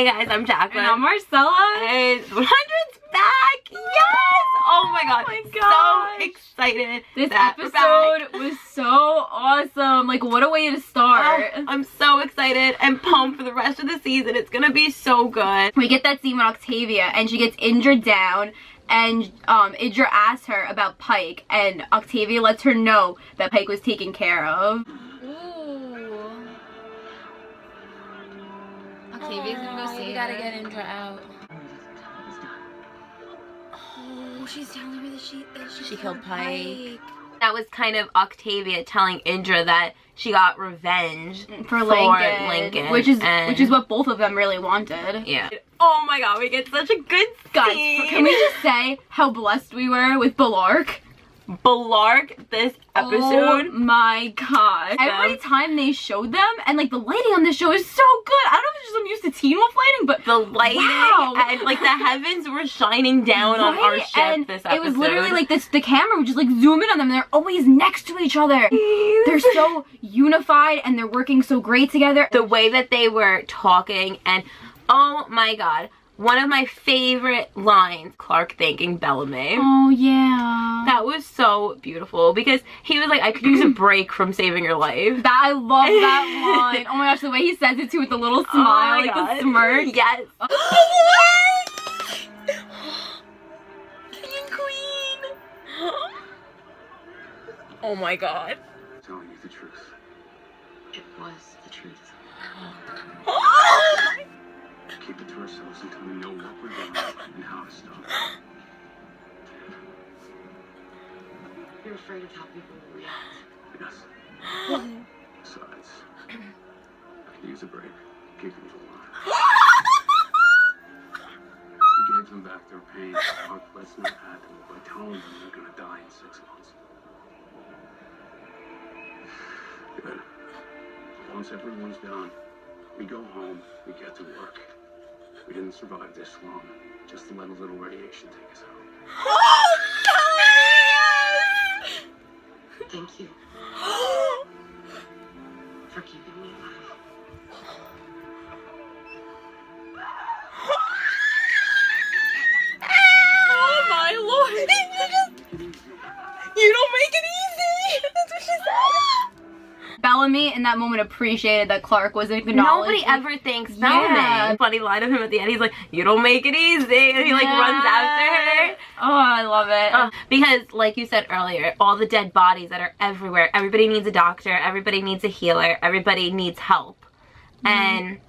guys, I'm Jacqueline. And I'm Marcella. And 100's back! Yes! Oh my god. Oh my gosh. So excited. This episode was so awesome. Like, what a way to start. Oh, I'm so excited and pumped for the rest of the season. It's gonna be so good. We get that scene with Octavia and she gets Indra down. And Indra asks her about Pike, and Octavia lets her know that Pike was taken care of. Ooh. Octavia's gonna go see. We gotta get Indra out. Oh, she's telling her that she killed Pike. That was kind of Octavia telling Indra that she got revenge for Lincoln, which is what both of them really wanted. Yeah. Oh my god, we get such a good scene. Guys, can we just say how blessed we were with Balark? Balark this episode. Oh my god. Every time they showed them, and like the lighting on this show is so good. I don't know if it's just I'm used to Teen Wolf lighting, but the lighting and like the heavens were shining down on our ship and this episode. It was literally like the camera would just like zoom in on them and they're always next to each other. They're so unified and they're working so great together. The way that they were talking, and oh my god. One of my favorite lines, Clark thanking Bellamy. Oh, yeah. That was so beautiful because he was like, I could use a break from saving your life. I love that line. Oh my gosh, the way he says it too with the little smile, like the smirk. Yes. King and Queen. Oh my god. I'm telling you the truth. It was the truth. Keep it to ourselves until we know what we're doing and how to stop. You're afraid of how people will react. Yes. Besides, I could use a break. Keep them alive. We gave them back their pain. Let's not add to it by telling them they're gonna die in 6 months. Good. Once everyone's done, we go home, we get to work. We didn't survive this long, just to let a little radiation take us out. Thank you for keeping me alive. Oh my lord. You don't make it easy. That's what she said. Bellamy in that moment appreciated that Clark was acknowledged. Nobody ever thanks Bellamy. Funny line of him at the end. He's like, you don't make it easy. And he like runs after her. Oh, I love it. Because like you said earlier, all the dead bodies that are everywhere. Everybody needs a doctor. Everybody needs a healer. Everybody needs help. And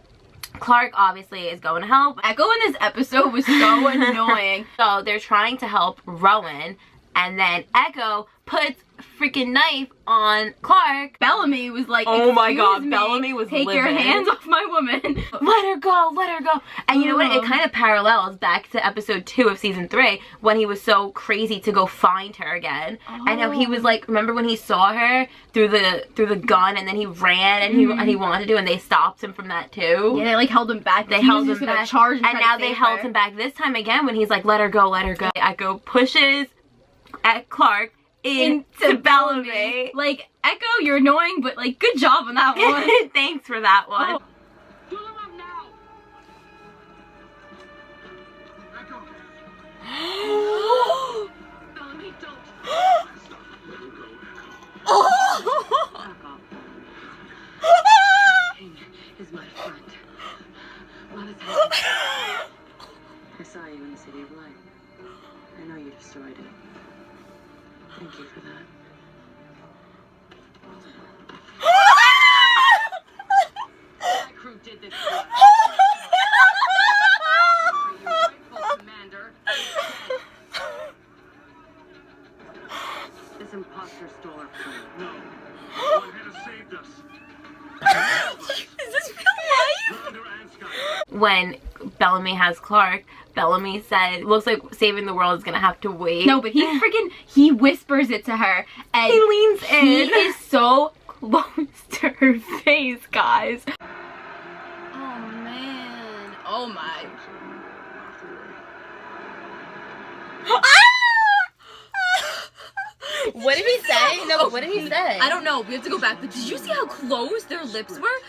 Clark obviously is going to help. Echo in this episode was so annoying. So they're trying to help Rowan. And then Echo puts a freaking knife on Clark. Bellamy was like, oh my god, me, Bellamy was take your hands off my woman. Let her go, let her go. And you know what? It kind of parallels back to episode 2 of season 3 when he was so crazy to go find her again. And how he was like, remember when he saw her through the gun and then he ran and he wanted to, and they stopped him from that too. Yeah, they like held him back. They held him back. Charge and now they held him back this time again when he's like, let her go, let her go. Echo pushes at Clark into Bellamy. Like, Echo, you're annoying, but like, good job on that one. Thanks for that one. Fill her up now! Echo! Bellamy, don't. Stop. Let her go, Echo. King is my friend. Let us help. I saw you in the City of Light. I know you destroyed it. Thank you for that. My crew did this. Your rightful commander. This imposter stole our crew. No. One had saved us. Is this real life? Lavender and Sky. When Bellamy has Clark, Bellamy said, looks like saving the world is gonna have to wait. No, but he whispers it to her. And he leans in. He is so close to her face, guys. Oh man. Oh my. What did he say? No, but what did he say? I don't know. We have to go back. But did you see how close their lips were?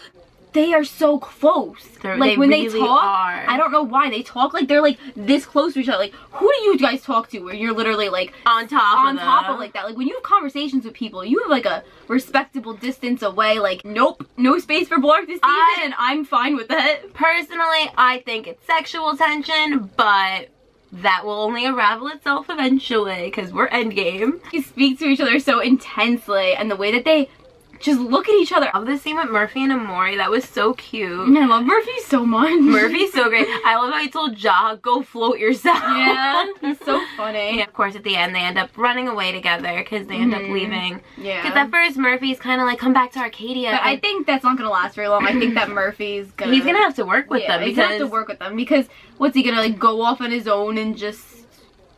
they are so close. Like they when really they talk, are. I don't know why they talk like they're like this close to each other. Like who do you guys talk to where you're literally like on top of like that? Like when you have conversations with people, you have like a respectable distance away. Like nope, no space for Blark this season, and I'm fine with that. Personally, I think it's sexual tension, but that will only unravel itself eventually because we're endgame. They speak to each other so intensely, and the way that they just look at each other. I love this scene with Murphy and Amori. That was so cute. I love Murphy so much. Murphy's so great. I love how he told Jaha, go float yourself. Yeah, he's so funny. Yeah, of course, at the end, they end up running away together because they end up leaving. Yeah. Because at first, Murphy's kind of like, come back to Arcadia. But I think that's not gonna last very long. I think that Murphy's gonna... He's gonna have to work with them. He's gonna have to work with them because what's he gonna like go off on his own and just...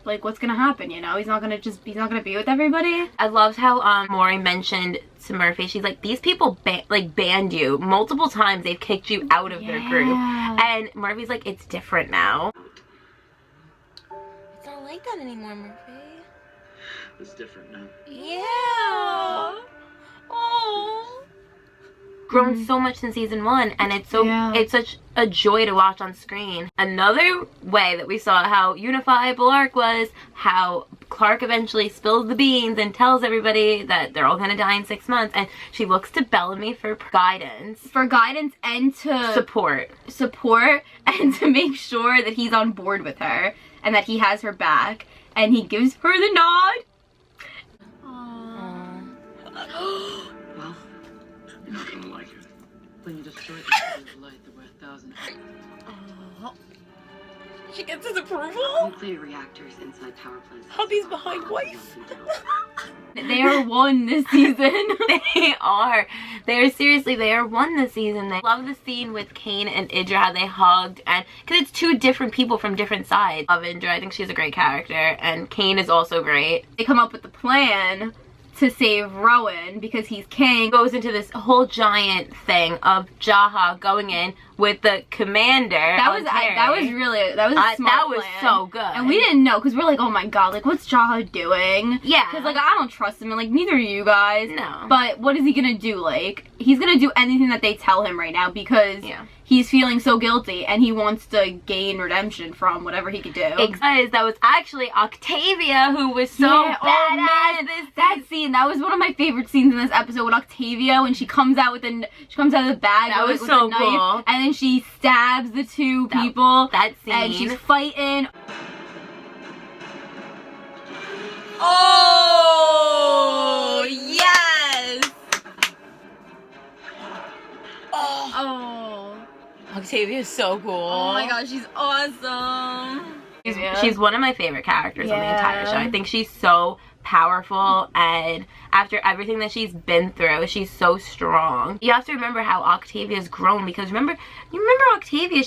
Like, what's gonna happen, you know? He's not gonna be with everybody. I loved how Maury mentioned to Murphy, she's like, these people banned you multiple times. They've kicked you out of their group. And Murphy's like, it's different now. It's not like that anymore, Murphy. It's different now. Yeah. Oh. Grown so much in season 1, and it's such a joy to watch on screen. Another way that we saw how unified Blark was, how Clark eventually spills the beans and tells everybody that they're all gonna die in 6 months, and she looks to Bellamy for guidance. For guidance and to support and to make sure that he's on board with her and that he has her back, and he gives her the nod. Well, you're not gonna like it. When you destroy the speed of light, there were 1,000 She gets his approval? nuclear reactors inside power plants. Hubby's behind wife. They are one this season. They are. They are one this season. They love the scene with Kane and Idra, how they hugged, and because it's two different people from different sides. I love Idra. I think she's a great character, and Kane is also great. They come up with the plan to save Rowan because he's king. Goes into this whole giant thing of Jaha going in with the commander. That was a smart that was plan. so good. And we didn't know because we're like, oh my god, like what's Jaha doing? Yeah. Because like I don't trust him, and like neither do you guys. No. But what is he gonna do? Like he's gonna do anything that they tell him right now because he's feeling so guilty and he wants to gain redemption from whatever he could do. Because that was actually Octavia who was so badass. Oh man, that scene, that was one of my favorite scenes in this episode with Octavia when she comes out of the bag. That was with so a knife, cool. and then she stabs the two people. That scene. And she's fighting. Oh yes. Oh. Octavia is so cool. Oh my gosh, she's awesome. She's one of my favorite characters on the entire show. I think she's so powerful, and after everything that she's been through, she's so strong. You have to remember how Octavia's grown, because you remember Octavia,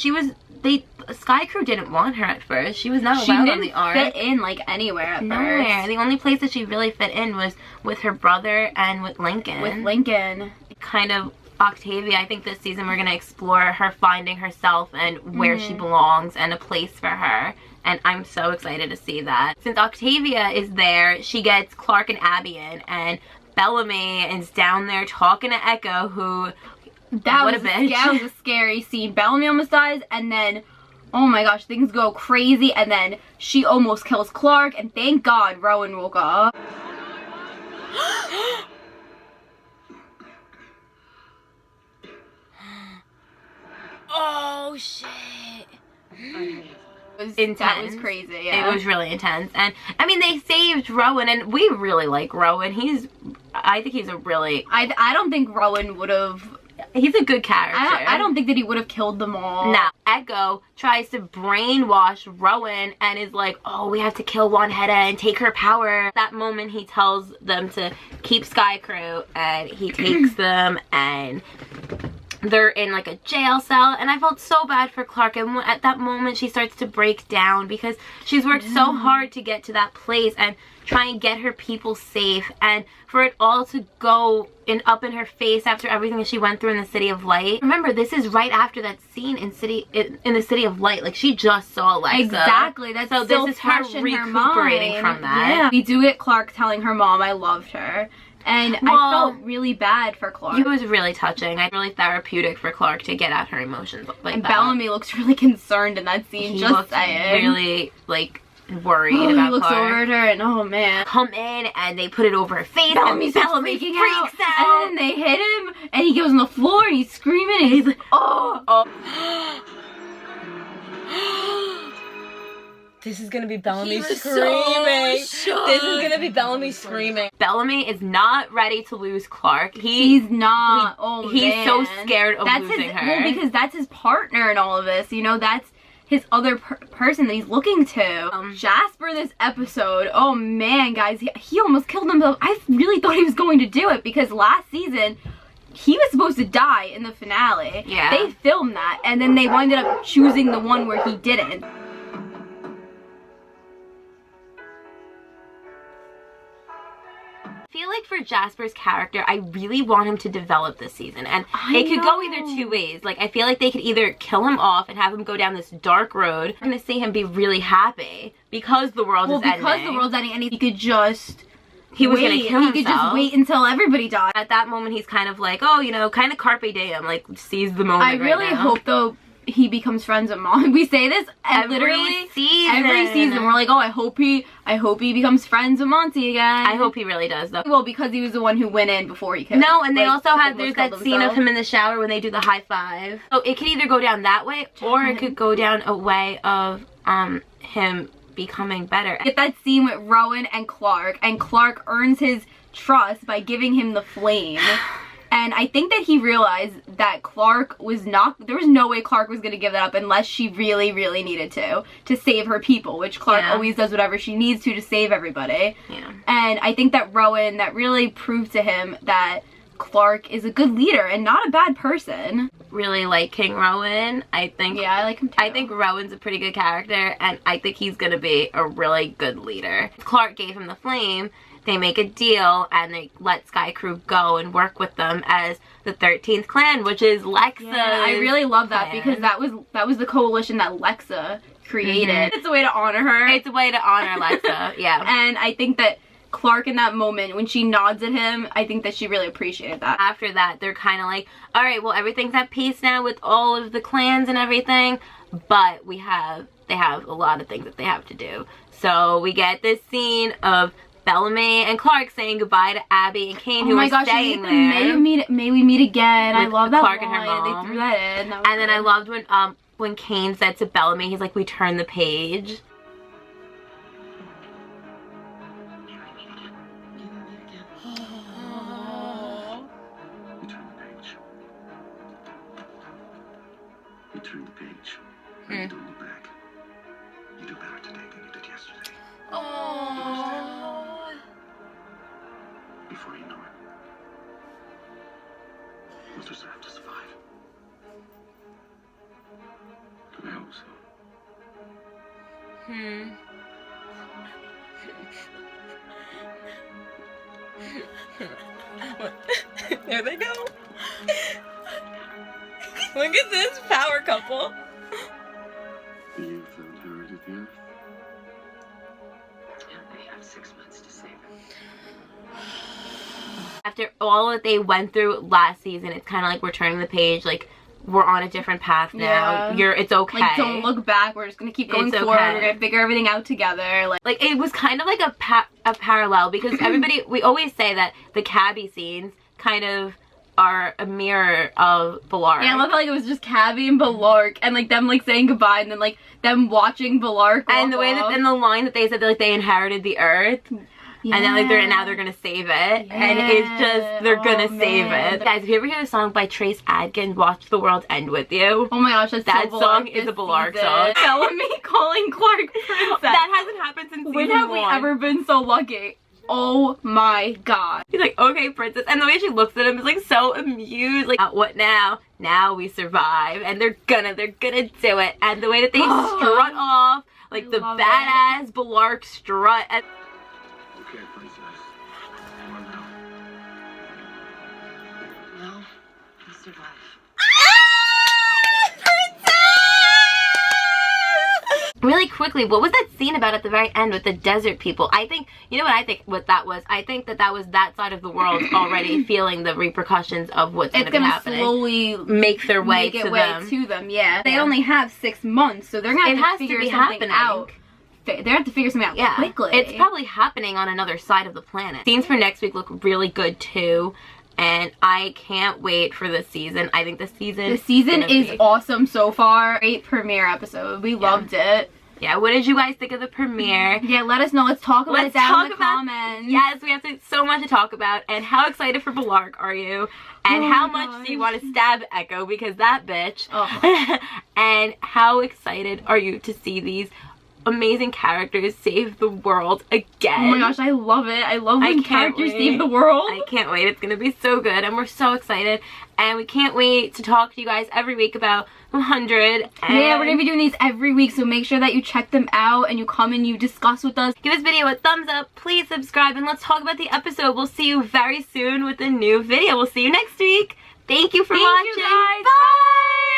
Sky Crew didn't want her at first. She was not allowed on the Ark. She didn't fit in like anywhere at Nowhere. The only place that she really fit in was with her brother and with Lincoln. Kind of Octavia, I think this season we're going to explore her finding herself and where she belongs and a place for her. And I'm so excited to see that. Since Octavia is there, she gets Clark and Abby in, and Bellamy is down there talking to Echo, who... That was a scary scene. Bellamy almost dies, and then, oh my gosh, things go crazy, and then she almost kills Clark, and thank God Rowan woke up. Oh, shit. It was intense. That was crazy, yeah. It was really intense. And, I mean, they saved Rowan, and we really like Rowan. I think he's a really... I don't think Rowan would have... He's a good character. I don't think that he would have killed them all. Now, Echo tries to brainwash Rowan and is like, oh, we have to kill Wanheda and take her power. That moment, he tells them to keep Sky Crew, and he takes them, and they're in like a jail cell, and I felt so bad for Clark. And at that moment, she starts to break down because she's worked so hard to get to that place and try and get her people safe, and for it all to go up in her face after everything that she went through in the City of Light. Remember, this is right after that scene in the City of Light. Like, she just saw Alexa. Exactly. That's so still this is her fresh in recuperating her mind. from that. Yeah. We do get Clark telling her mom, I loved her. And Well, I felt really bad for Clark. It was really touching. It's really therapeutic for Clark to get out her emotions like and that. Bellamy looks really concerned in that scene. He just looked saying. really like worried Oh, about he looks Clark. over at her and oh man. Come in and they put it over her face. Bellamy and Bellamy freaking freaks out. out. And then they hit him and he goes on the floor and he's screaming and he's like, oh. This is gonna be Bellamy was screaming. so This is gonna be Bellamy screaming. Bellamy is not ready to lose Clark. He's not. He's so scared of that's losing his, her. Well, because that's his partner in all of this. You know, that's his other person that he's looking to. Jasper this episode, oh man, guys, he almost killed himself. I really thought he was going to do it because last season, he was supposed to die in the finale. Yeah. They filmed that, and then they winded up choosing the one where he didn't. I feel like for Jasper's character, I really want him to develop this season, and I it could go know. either two ways. Like, I feel like they could either kill him off and have him go down this dark road. I'm gonna see him be really happy because the world is ending. Well, because the world's ending, and he could just he was wait. gonna kill himself. He could just wait until everybody died. At that moment, he's kind of like, oh, you know, kind of carpe diem, like seize the moment. I really right now. hope though he becomes friends with Mom. We say this literally season. every season. We're like, oh, I hope he becomes friends with Monty again. I hope he really does, though. Well, because he was the one who went in before he could. No, and they like, also had, almost there's killed that scene of himself. him in the shower when they do the high five. So it could either go down that way, or it could go down a way of him becoming better. Get that scene with Rowan and Clark earns his trust by giving him the flame. And I think that he realized that Clark was not, there was no way Clark was going to give that up unless she really, really needed to save her people, which Clark always does whatever she needs to save everybody. Yeah. And I think that Rowan, that really proved to him that Clark is a good leader and not a bad person. Really like King Rowan. I think. Yeah, I like him too. I think Rowan's a pretty good character, and I think he's going to be a really good leader. Clark gave him the flame. They make a deal and they let Sky Crew go and work with them as the 13th clan, which is Lexa. Yeah, I really love that because that was the coalition that Lexa created. It's a way to honor her. It's a way to honor Lexa, yeah. And I think that Clark in that moment, when she nods at him, I think that she really appreciated that. After that, they're kind of like, all right, well, everything's at peace now with all of the clans and everything, but they have a lot of things that they have to do. So we get this scene of Bellamy and Clark saying goodbye to Abby and Kane, who are staying there. May we meet again. I love that Clark line. and her mom. They threw that in. And then I loved when Kane said to Bellamy, he's like, we turn the page. You turn the page. You turn the page. And you don't look back. You do better today than you did yesterday. Before you know it, you'll deserve to survive. And I hope so. There they go. Look at this power couple. The youth that inherited the earth. And they have 6 months to save it. After all that they went through last season, it's kind of like we're turning the page, like we're on a different path now. Yeah. It's okay. Like, don't look back. We're just gonna keep going It's forward. okay. We're gonna figure everything out together. Like it was kind of like a parallel because everybody, we always say that the cabbie scenes kind of are a mirror of Balark. Yeah, I love how like it was just Cabby and Balark and like them like saying goodbye and then like them watching Balark And the way off. that, and the line that they said that like they inherited the earth. Yeah. And then like now they're gonna save it, and it's just they're gonna save it. Guys, if you ever hear a song by Trace Adkins, "Watch the World End with You," Oh my gosh, that so song Balark is a this Balark season. song. Bellamy calling Clark princess. That hasn't happened since When season have we 1. ever been so lucky? Oh my god. He's like, okay, princess, and the way she looks at him is like so amused. Like, what now? Now we survive, and they're gonna do it. And the way that they strut off, like the love badass Balark strut. And Okay, princess. Come on now. No, you survive. Really quickly, what was that scene about at the very end with the desert people? I think, you know what I think what that was? I think that was that side of the world already feeling the repercussions of what's going to be happening. It's going to slowly make their way to them. Yeah. They only have 6 months, so they're going to have to figure something out. They have to figure something out quickly. It's probably happening on another side of the planet. Scenes for next week look really good too. And I can't wait for this season. I think the season is awesome so far. Great premiere episode. We loved it. Yeah, what did you guys think of the premiere? Yeah, let us know. Let's talk about it down in the comments. Yes, we have so much to talk about. And how excited for Blark are you? And how much do you want to stab Echo? Because that bitch. Oh. And how excited are you to see these amazing characters save the world again? Oh my gosh, I love it. I love when characters save the world. I can't wait. It's gonna be so good, and we're so excited, and we can't wait to talk to you guys every week about 100. Yeah, we're gonna be doing these every week, so make sure that you check them out and you come and you discuss with us. Give this video a thumbs up, please subscribe, and let's talk about the episode. We'll see you very soon with a new video. We'll see you next week. Thank you for watching. You guys. Bye.